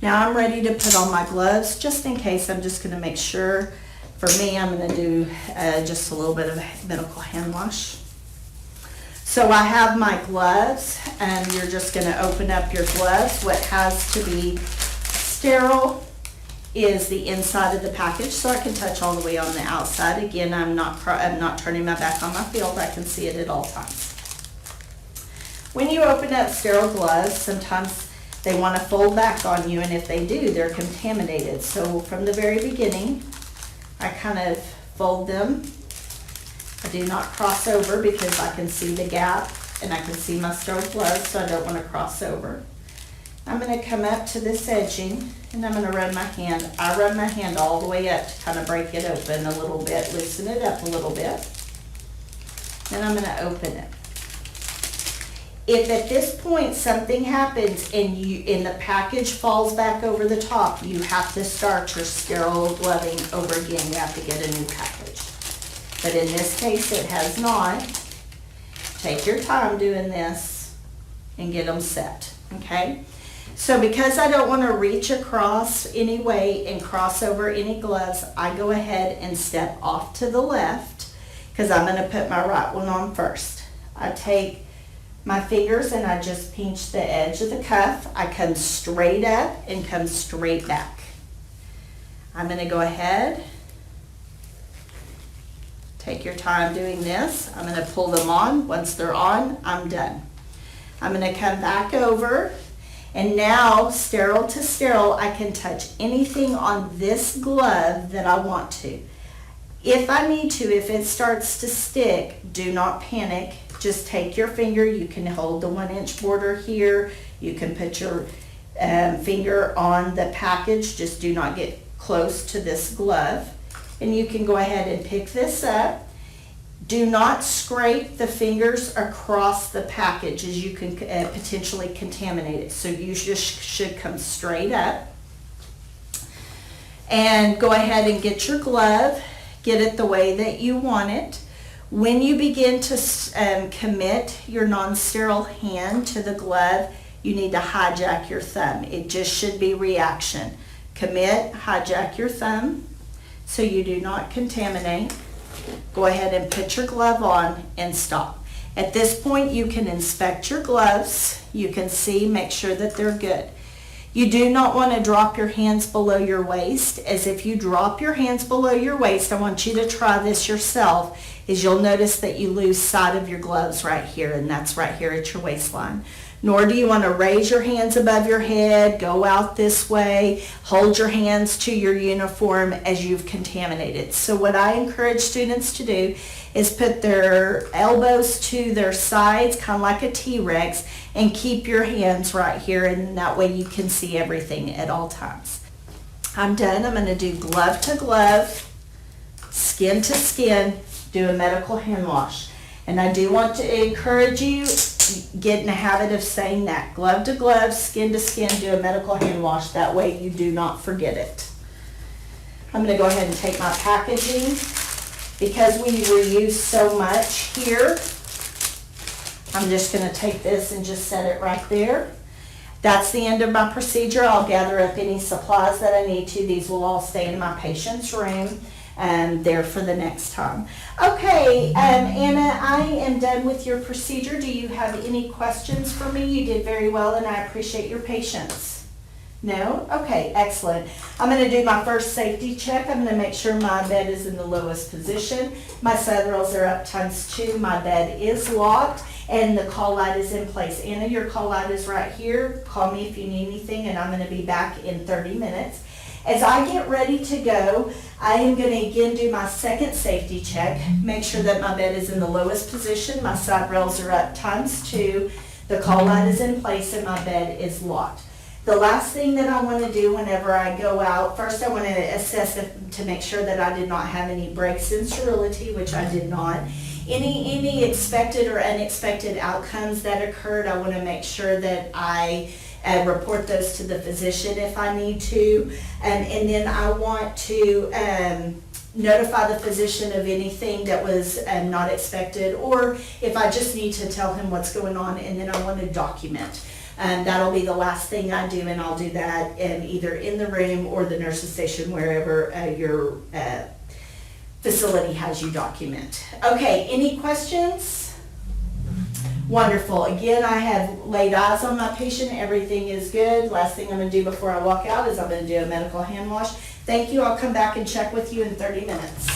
Now I'm ready to put on my gloves. Just in case, I'm just going to make sure. For me, I'm going to do just a little bit of a medical hand wash. So I have my gloves, and you're just going to open up your gloves. What has to be sterile is the inside of the package, so I can touch all the way on the outside. Again, I'm not turning my back on my field. I can see it at all times. When you open up sterile gloves, sometimes they want to fold back on you, and if they do, they're contaminated. So from the very beginning, I kind of fold them. I do not cross over because I can see the gap and I can see my sterile gloves, so I don't want to cross over. I'm going to come up to this edging and I'm going to run my hand. I run my hand all the way up to kind of break it open a little bit, loosen it up a little bit. Then I'm going to open it. If at this point something happens and the package falls back over the top, you have to start your sterile gloving over again. You have to get a new package. But in this case, it has not. Take your time doing this and get them set, okay? So because I don't want to reach across anyway and cross over any gloves, I go ahead and step off to the left because I'm going to put my right one on first. I take my fingers and I just pinch the edge of the cuff. I come straight up and come straight back. I'm going to go ahead. Take your time doing this. I'm going to pull them on. Once they're on, I'm done. I'm going to come back over, and now sterile to sterile, I can touch anything on this glove that I want to. If I need to, if it starts to stick, do not panic. Just take your finger. You can hold the 1-inch border here. You can put your finger on the package. Just do not get close to this glove. And you can go ahead and pick this up. Do not scrape the fingers across the package, as you can potentially contaminate it. So you just should come straight up. And go ahead and get your glove. Get it the way that you want it. When you begin to commit your non-sterile hand to the glove, you need to hijack your thumb. It just should be reaction. Commit, hijack your thumb so you do not contaminate. Go ahead and put your glove on and stop. At this point, you can inspect your gloves. You can see, make sure that they're good. You do not want to drop your hands below your waist, as if you drop your hands below your waist, I want you to try this yourself, is you'll notice that you lose sight of your gloves right here, and that's right here at your waistline. Nor do you want to raise your hands above your head, go out this way, hold your hands to your uniform as you've contaminated. So what I encourage students to do is put their elbows to their sides, kind of like a T-Rex, and keep your hands right here, and that way you can see everything at all times. I'm done. I'm going to do glove to glove, skin to skin, do a medical hand wash. And I do want to encourage you, get in the habit of saying that. Glove to glove, skin to skin, do a medical hand wash. That way you do not forget it. I'm going to go ahead and take my packaging. Because we reuse so much here, I'm just going to take this and just set it right there. That's the end of my procedure. I'll gather up any supplies that I need to. These will all stay in my patient's room and there for the next time. Okay, Anna, I am done with your procedure. Do you have any questions for me? You did very well, and I appreciate your patience. No? Okay, excellent. I'm going to do my first safety check. I'm going to make sure my bed is in the lowest position. My side rails are up ×2. My bed is locked, and the call light is in place. Anna, your call light is right here. Call me if you need anything, and I'm going to be back in 30 minutes. As I get ready to go, I am going to again do my second safety check. Make sure that my bed is in the lowest position. My side rails are up ×2. The call light is in place, and my bed is locked. The last thing that I want to do whenever I go out, first I want to assess to make sure that I did not have any breaks in sterility, which I did not. Any expected or unexpected outcomes that occurred, I want to make sure that I report those to the physician if I need to. And then I want to notify the physician of anything that was not expected, or if I just need to tell him what's going on, and then I want to document. That'll be the last thing I do, and I'll do that either in the room or the nurse's station, wherever your facility has you document. Okay, any questions? Wonderful. Again, I have laid eyes on my patient. Everything is good. Last thing I'm going to do before I walk out is I'm going to do a medical hand wash. Thank you. I'll come back and check with you in 30 minutes.